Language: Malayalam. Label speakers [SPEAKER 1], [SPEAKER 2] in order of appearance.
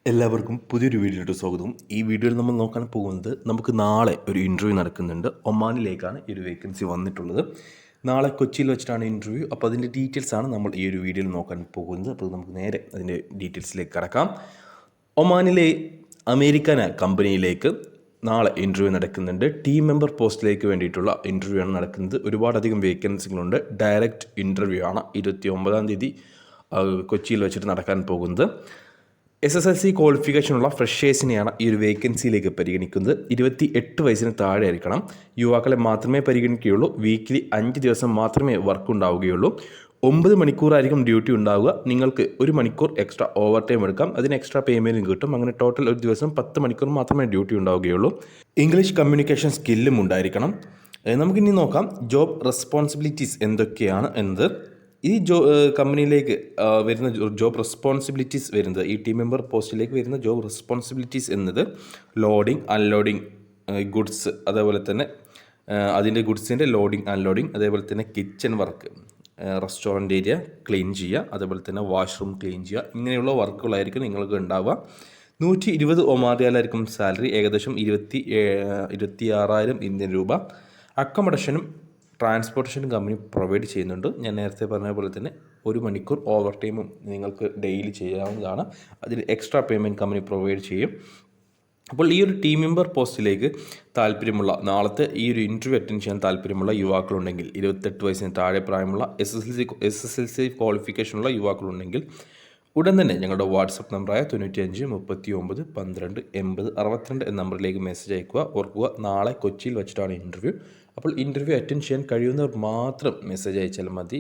[SPEAKER 1] എല്ലാവർക്കും പുതിയൊരു വീഡിയോയിലോട്ട് സ്വാഗതം. ഈ വീഡിയോയിൽ നമ്മൾ നോക്കാൻ പോകുന്നത് നമുക്ക് നാളെ ഒരു ഇൻ്റർവ്യൂ നടക്കുന്നുണ്ട്. ഒമാനിലേക്കാണ് ഈ ഒരു വേക്കൻസി വന്നിട്ടുള്ളത്. നാളെ കൊച്ചിയിൽ വെച്ചിട്ടാണ് ഇൻ്റർവ്യൂ. അപ്പോൾ അതിൻ്റെ ഡീറ്റെയിൽസാണ് നമ്മൾ ഈ ഒരു വീഡിയോയിൽ നോക്കാൻ പോകുന്നത്. അപ്പോൾ നമുക്ക് നേരെ അതിൻ്റെ ഡീറ്റെയിൽസിലേക്ക് കടക്കാം. ഒമാനിലെ അമേരിക്കൻ കമ്പനിയിലേക്ക് നാളെ ഇൻ്റർവ്യൂ നടക്കുന്നുണ്ട്. ടീം മെമ്പർ പോസ്റ്റിലേക്ക് വേണ്ടിയിട്ടുള്ള ഇൻ്റർവ്യൂ ആണ് നടക്കുന്നത്. ഒരുപാടധികം വേക്കൻസികളുണ്ട്. ഡയറക്റ്റ് ഇൻ്റർവ്യൂ ആണ് 29-ാം തീയതി കൊച്ചിയിൽ വെച്ചിട്ട് നടക്കാൻ പോകുന്നത്. SSLC ക്വാളിഫിക്കേഷനുള്ള ഫ്രഷേഴ്സിനെയാണ് ഈ ഒരു വേക്കൻസിയിലേക്ക് പരിഗണിക്കുന്നത്. 28 വയസ്സിന് താഴെ ആയിരിക്കണം. യുവാക്കളെ മാത്രമേ പരിഗണിക്കുകയുള്ളൂ. വീക്കിലി 5 ദിവസം മാത്രമേ വർക്ക് ഉണ്ടാവുകയുള്ളൂ. 9 മണിക്കൂറായിരിക്കും ഡ്യൂട്ടി ഉണ്ടാവുക. നിങ്ങൾക്ക് 1 മണിക്കൂർ എക്സ്ട്രാ ഓവർ ടൈം എടുക്കാം. അതിന് എക്സ്ട്രാ പേയ്മെൻറ്റും കിട്ടും. അങ്ങനെ ടോട്ടൽ ഒരു ദിവസം 10 മണിക്കൂർ മാത്രമേ ഡ്യൂട്ടി ഉണ്ടാവുകയുള്ളൂ. ഇംഗ്ലീഷ് കമ്മ്യൂണിക്കേഷൻ സ്കില്ലും ഉണ്ടായിരിക്കണം. നമുക്കിനി നോക്കാം ജോബ് റെസ്പോൺസിബിലിറ്റീസ് എന്തൊക്കെയാണ് എന്നത്. ഈ കമ്പനിയിലേക്ക് വരുന്ന ജോബ് റെസ്പോൺസിബിലിറ്റീസ് വരുന്നത്, ഈ ടീം മെമ്പർ പോസ്റ്റിലേക്ക് വരുന്ന ജോബ് റെസ്പോൺസിബിലിറ്റീസ് എന്നത് ലോഡിംഗ്, അൺലോഡിംഗ് ഗുഡ്സ്, അതേപോലെ തന്നെ അതിൻ്റെ ഗുഡ്സിൻ്റെ ലോഡിംഗ്, അൺലോഡിംഗ്, അതേപോലെ തന്നെ kitchen work, restaurant area clean ചെയ്യുക, അതേപോലെ തന്നെ വാഷ്റൂം ക്ലീൻ ചെയ്യുക, ഇങ്ങനെയുള്ള വർക്കുകളായിരിക്കും നിങ്ങൾക്ക് ഉണ്ടാവുക. 120 ഒമാദിയാലായിരിക്കും സാലറി, ഏകദേശം 26,000 ഇന്ത്യൻ രൂപ. അക്കോമഡേഷനും ട്രാൻസ്പോർട്ടേഷൻ കമ്പനി പ്രൊവൈഡ് ചെയ്യുന്നുണ്ട്. ഞാൻ നേരത്തെ പറഞ്ഞ പോലെ തന്നെ 1 മണിക്കൂർ ഓവർ ടൈമും നിങ്ങൾക്ക് ഡെയിലി ചെയ്യാവുന്നതാണ്. അതിൽ എക്സ്ട്രാ പേയ്മെൻറ്റ് കമ്പനി പ്രൊവൈഡ് ചെയ്യും. അപ്പോൾ ഈ ഒരു ടീം മെമ്പർ പോസ്റ്റിലേക്ക് താല്പര്യമുള്ള, നാളത്തെ ഈ ഒരു ഇൻ്റർവ്യൂ അറ്റൻഡ് ചെയ്യാൻ താല്പര്യമുള്ള യുവാക്കളുണ്ടെങ്കിൽ, 28 വയസ്സിന് താഴെ പ്രായമുള്ള SSLC ക്വാളിഫിക്കേഷനുള്ള യുവാക്കളുണ്ടെങ്കിൽ ഉടൻ തന്നെ ഞങ്ങളുടെ വാട്സപ്പ് നമ്പറായ 95 39 12 80 62 എന്ന നമ്പറിലേക്ക് മെസ്സേജ് അയക്കുക. ഓർക്കുക, നാളെ കൊച്ചിയിൽ വെച്ചിട്ടാണ് ഇൻ്റർവ്യൂ. അപ്പോൾ ഇൻ്റർവ്യൂ അറ്റൻഡ് ചെയ്യാൻ കഴിയുന്നവർ മാത്രം മെസ്സേജ് അയച്ചാൽ മതി.